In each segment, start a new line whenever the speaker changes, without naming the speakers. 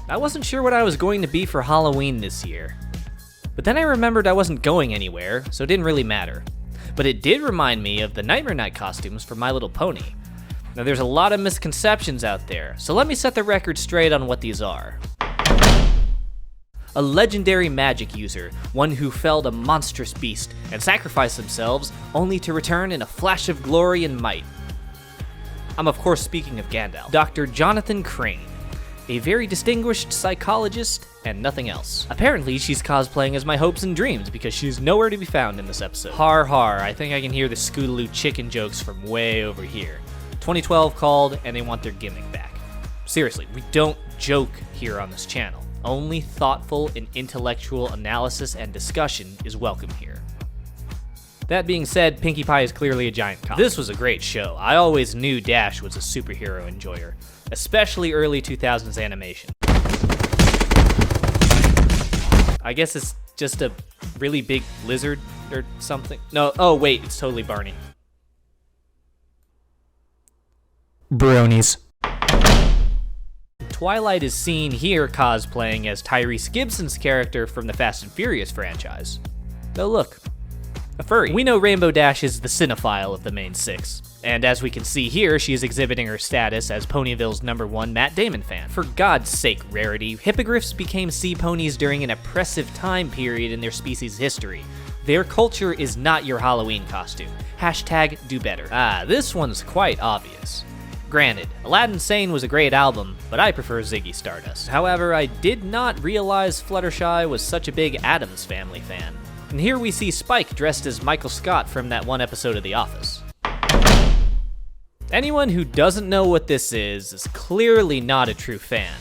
I wasn't sure what I was going to be for Halloween this year. But then I remembered I wasn't going anywhere, so it didn't really matter. But it did remind me of the Nightmare Night costumes for My Little Pony. Now there's a lot of misconceptions out there, so let me set the record straight on what these are. A legendary magic user, one who felled a monstrous beast and sacrificed themselves only to return in a flash of glory and might. I'm of course speaking of Gandalf. Dr. Jonathan Crane, a very distinguished psychologist and nothing else. Apparently she's cosplaying as my hopes and dreams because she's nowhere to be found in this episode. Har har, I think I can hear the Scootaloo chicken jokes from way over here. 2012 called and they want their gimmick back. Seriously, we don't joke here on this channel. Only thoughtful and intellectual analysis and discussion is welcome here. That being said, Pinkie Pie is clearly a giant cop. This was a great show. I always knew Dash was a superhero enjoyer, especially early 2000s animation. I guess it's just a really big lizard or something. No, oh wait, it's totally Barney. Bronies. Twilight is seen here cosplaying as Tyrese Gibson's character from the Fast and Furious franchise. Oh look, a furry. We know Rainbow Dash is the cinephile of the main six, and as we can see here, she is exhibiting her status as Ponyville's #1 Matt Damon fan. For God's sake, Rarity, hippogriffs became sea ponies during an oppressive time period in their species' history. Their culture is not your Halloween costume. Hashtag do better. This one's quite obvious. Granted, Aladdin Sane was a great album, but I prefer Ziggy Stardust. However, I did not realize Fluttershy was such a big Addams Family fan. And here we see Spike dressed as Michael Scott from that one episode of The Office. Anyone who doesn't know what this is clearly not a true fan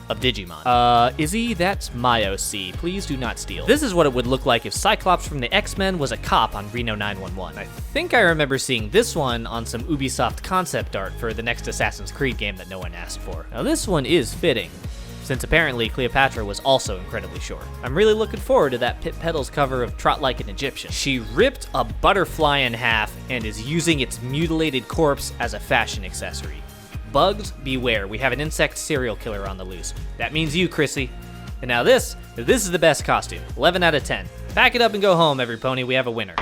of Digimon. Izzy, that's my OC. Please do not steal. This is what it would look like if Cyclops from the X-Men was a cop on Reno 911. I think I remember seeing this one on some Ubisoft concept art for the next Assassin's Creed game that no one asked for. Now this one is fitting, since apparently Cleopatra was also incredibly short. I'm really looking forward to that Pit Petals cover of Trot Like an Egyptian. She ripped a butterfly in half and is using its mutilated corpse as a fashion accessory. Bugs, beware, we have an insect serial killer on the loose. That means you, Chrissy. And now this is the best costume, 11 out of 10. Pack it up and go home, every pony, we have a winner.